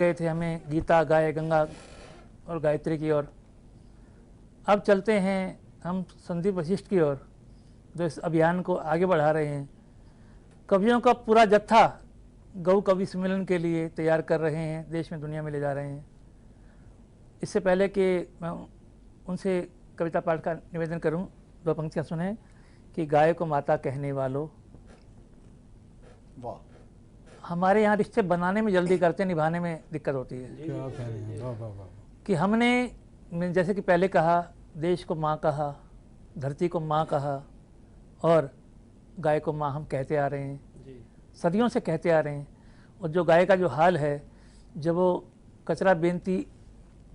गए थे हमें गीता गाय गंगा और गायत्री की ओर। अब चलते हैं हम संदीप वशिष्ठ की ओर, जो इस अभियान को आगे बढ़ा रहे हैं। कवियों का पूरा जत्था गौ कवि सम्मेलन के लिए तैयार कर रहे हैं, देश में दुनिया में ले जा रहे हैं। इससे पहले कि मैं उनसे कविता पाठ का निवेदन करूं, दो पंक्तियां सुने कि गाय को माता कहने वालों। वाह, हमारे यहाँ रिश्ते बनाने में जल्दी करते, निभाने में दिक्कत होती है। क्या कह रहे हैं, वाह वाह वाह। कि हमने जैसे कि पहले कहा, देश को माँ कहा, धरती को माँ कहा और गाय को माँ हम कहते आ रहे हैं, सदियों से कहते आ रहे हैं। और जो गाय का जो हाल है, जब वो कचरा बीनती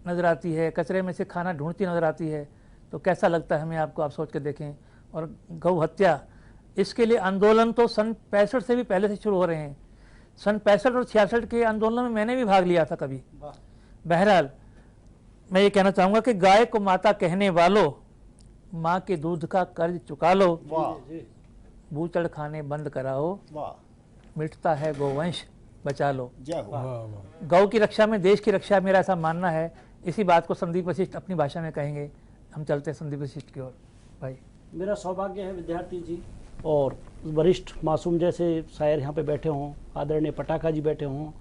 नज़र आती है, कचरे में से खाना ढूंढती नज़र आती है, तो कैसा लगता है हमें, आपको आप सोच के देखें। और गौ हत्या, इसके लिए आंदोलन तो सन 65 से भी पहले से शुरू हो रहे हैं। सन 65 और 66 के आंदोलन में मैंने भी भाग लिया था कभी। बहरहाल मैं ये कहना चाहूँगा कि गाय को माता कहने वालों, माँ के दूध का कर्ज चुका लो, बूचड़ खाने बंद कराओ, मिटता है गोवंश बचा लो। जय हो। वाह वाह। गौ की रक्षा में देश की रक्षा, मेरा ऐसा मानना है। इसी बात को संदीप वशिष्ठ अपनी भाषा में कहेंगे। हम चलते हैं संदीप वशिष्ठ की ओर। भाई, मेरा सौभाग्य है विद्यार्थी जी और वरिष्ठ मासूम जैसे शायर यहाँ पे बैठे हों, आदरणीय पटाखा जी बैठे हों,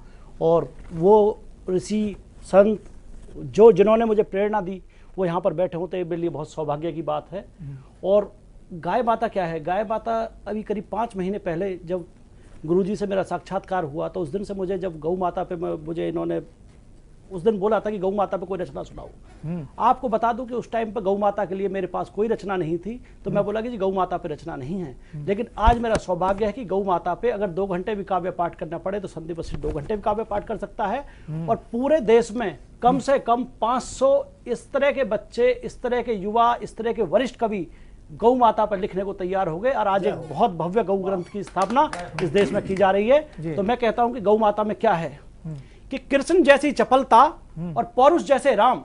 और वो ऋषि संत जो जिन्होंने मुझे प्रेरणा दी वो यहाँ पर बैठे हों, तो ये मेरे लिए बहुत सौभाग्य की बात है। और गाय माता क्या है? गाय माता अभी करीब 5 महीने पहले जब गुरुजी से मेरा साक्षात्कार हुआ, तो उस दिन से मुझे जब गौ माता पे मुझे इन्होंने उस दिन बोला था कि गौ माता पे कोई रचना सुनाओ। आपको बता दूं कि उस टाइम पे गौ माता के लिए मेरे पास कोई रचना नहीं थी, तो मैं बोला कि जी गौ माता पे रचना नहीं है। लेकिन आज मेरा सौभाग्य है कि गौ माता पे अगर 2 घंटे भी काव्य पाठ करना पड़े तो संदीप वशिष्ठ 2 घंटे भी काव्य पाठ कर सकता है। और पूरे देश में कम से कम 500 इस तरह के बच्चे, इस तरह के युवा, इस तरह के वरिष्ठ कवि गौ माता पर लिखने को तैयार हो गए। और आज एक बहुत भव्य गौ ग्रंथ की स्थापना इस देश में की जा रही है। तो मैं कहता हूं कि गौ माता में क्या है कि कृष्ण जैसी चपलता और पौरुष जैसे राम,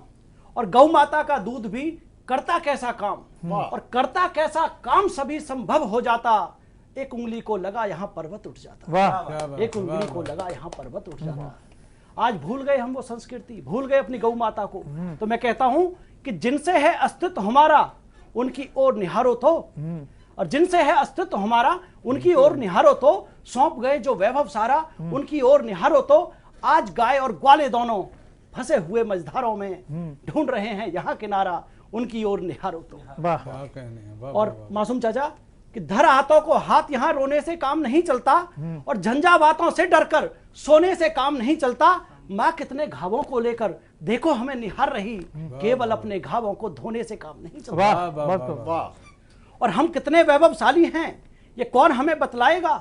और गौ माता का दूध भी करता कैसा काम, और करता कैसा काम सभी संभव हो जाता। एक उंगली को लगा यहां पर्वत उठ जाता। वाह, एक उंगली को लगा यहां पर्वत उठ जाता। आज भूल गए हम वो संस्कृति, भूल गए अपनी गौ माता को। तो मैं कहता हूं कि जिनसे है अस्तित्व हमारा उनकी ओर निहारो तो, और जिनसे है अस्तित्व हमारा उनकी ओर निहारो तो, सौंप गए जो वैभव सारा उनकी ओर निहारो तो। आज गाय और ग्वाले दोनों फंसे हुए मझधारों में ढूंढ रहे हैं यहाँ किनारा, उनकी ओर निहारो तो। वाह। क्या कहने हैं, वाह और वाह वाह। मासूम चाचा कि धर हाथों को हाथ, यहाँ रोने से काम नहीं चलता, और झंझा बातों से डरकर सोने से काम नहीं चलता। माँ कितने घावों को लेकर देखो हमें निहार रही, केवल अपने घावों को धोने से काम नहीं चलता। वाह, वाह, बहुत वाह, खूब। वाह, और हम कितने वैभवशाली हैं ये कौन हमें बतलाएगा,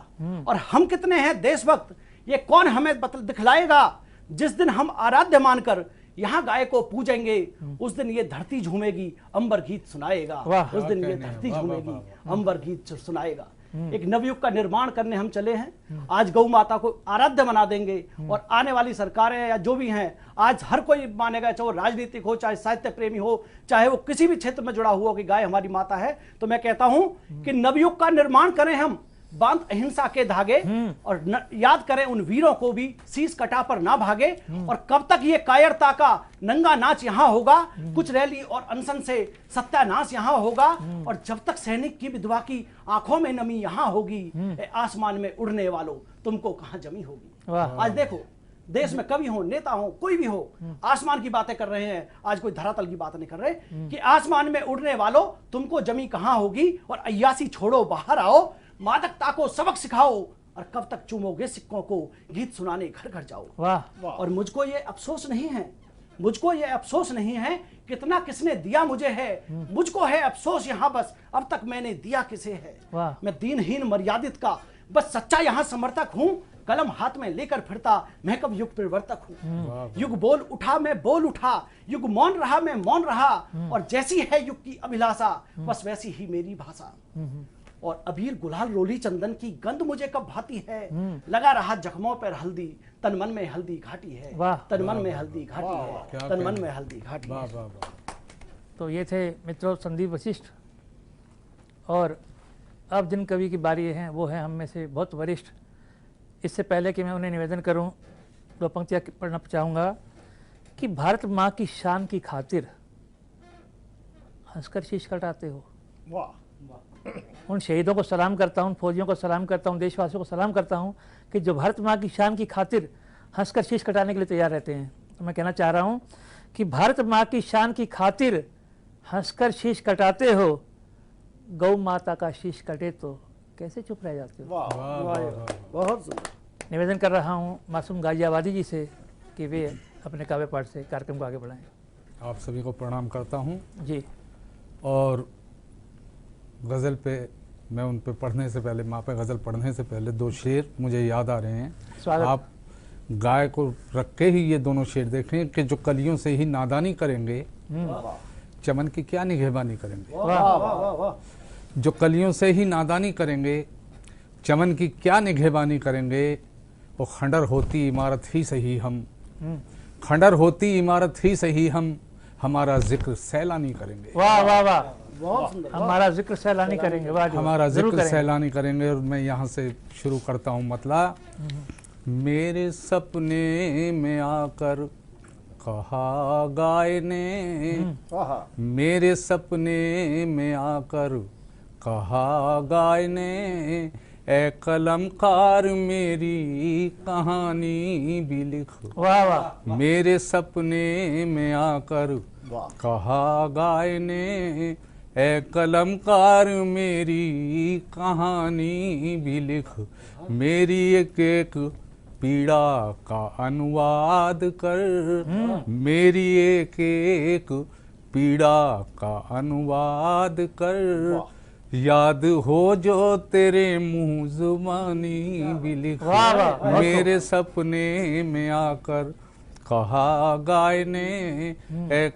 और हम कितने हैं देशभक्त ये कौन हमें दिखलाएगा। जिस दिन हम आराध्य मानकर यहाँ गाय को पूजेंगे, उस दिन ये धरती झूमेगी, अंबर गीत सुनाएगा। वाह, उस दिन ये कहने हैं, धरती वाह, वाह, झूमेगी, वाह, अंबर गीत सुनाएगा। एक नवयुग का निर्माण करने हम चले हैं। आज गौ माता को आराध्य बना देंगे, और आने वाली सरकारें या जो भी हैं, आज हर कोई मानेगा, चाहे वो राजनीतिक हो, चाहे साहित्य प्रेमी हो, चाहे वो किसी भी क्षेत्र में जुड़ा हुआ हो, कि गाय हमारी माता है। तो मैं कहता हूं कि नवयुग का निर्माण करें हम, बांध अहिंसा के धागे, और याद करें उन वीरों को भी, शीश कटा पर ना भागे। और कब तक ये कायरता का नंगा नाच यहाँ होगा, कुछ रैली और अनशन से सत्यानाश यहाँ होगा। और जब तक सैनिक की विधवा की आंखों में नमी यहाँ होगी, ए आसमान में उड़ने वालों तुमको कहां जमी होगी। वाह। आज देखो देश में कवि हो, नेता हो, कोई भी हो, आसमान की बातें कर रहे हैं। आज कोई धरातल की बात नहीं कर रहे कि आसमान में उड़ने वालों तुमको जमी कहां होगी। और अय्यासी छोड़ो बाहर आओ, मादकता को सबक सिखाओ, और कब तक चूमोगे सिक्कों को, गीत सुनाने घर घर जाओ। वाह। और मुझको ये अफसोस नहीं है, मुझको ये अफसोस नहीं है कितना किसने दिया मुझे है, मुझको है अफसोस यहाँ बस अब तक मैंने दिया किसे है। वाह। मैं दीनहीन मर्यादित का बस सच्चा यहाँ समर्थक हूँ, कलम हाथ में लेकर फिरता मैं कब युग परिवर्तक हूँ। युग बोल उठा मैं बोल उठा, युग मौन रहा मैं मौन रहा, और जैसी है युग की अभिलाषा बस वैसी ही मेरी भाषा। और अबीर गुलाल रोली चंदन की गंध मुझे कब भाती है, लगा रहा जख्मों पर हल्दी तन मन में हल्दी घाटी है। वाह। तन मन में हल्दी घाटी क्या है, तन मन कहना। में हल्दी घाटी वाह है। वाह वाह। तो ये थे मित्रों संदीप वशिष्ठ। और अब जिन कवि की बारी है वो है हम में से बहुत वरिष्ठ। इससे पहले कि मैं उन्हें निवेदन करूं, दो पंक्तियाँ पढ़ना चाहूँगा कि भारत माँ की शान की खातिर हंसकर शीश कटाते हो। वाह। उन शहीदों को सलाम करता हूँ, फौजियों को सलाम करता हूँ, देशवासियों को सलाम करता हूँ कि जो भारत माँ की शान की खातिर हंसकर शीश कटाने के लिए तैयार रहते हैं। तो मैं कहना चाह रहा हूँ कि भारत माँ की शान की खातिर हंसकर शीश कटाते हो, गौ माता का शीश कटे तो कैसे चुप रह जाते हो। वाह वाह, वाह, वाह, बहुत सुंदर। निवेदन कर रहा हूँ मासूम गाजियाबादी जी से कि वे अपने काव्य पाठ से कार्यक्रम को आगे बढ़ाएं। आप सभी को प्रणाम करता हूँ। जी। और गज़ल पे मैं उन पे पढ़ने से पहले, माँ पे गज़ल पढ़ने से पहले दो शेर मुझे याद आ रहे हैं। स्वागत। आप गाय को रख के ही ये दोनों शेर देखें कि जो कलियों से ही नादानी करेंगे, चमन की क्या निगहबानी करेंगे। वाह वाह वाह वाह। जो कलियों से ही नादानी करेंगे, चमन की क्या निगहबानी करेंगे। वो खंडर होती इमारत ही सही हम, खंडर होती इमारत ही सही हम, हमारा जिक्र सैलानी करेंगे। वाह वाह वाह, बहुत सुंदर। हमारा जिक्र सैलानी करेंगे। वाह जी वाह, हमारा जरूर जिक्र करेंगे। सैलानी करेंगे। और मैं यहाँ से शुरू करता हूँ मतला। मेरे सपने में आकर कहा गाय ने, वाह। मेरे सपने में आकर कहा गाय ने, ए कलमकार मेरी कहानी भी लिख। वाह वाह, मेरे सपने में आकर वाह। कहा गाय ने, ए कलमकार मेरी कहानी भी लिख। मेरी एक एक पीड़ा का अनुवाद कर, मेरी एक एक पीड़ा का अनुवाद कर। याद हो जो तेरे मुँह जुबानी भी लिख। वाह वाह, मेरे सपने में आकर कहा गाय ने, ए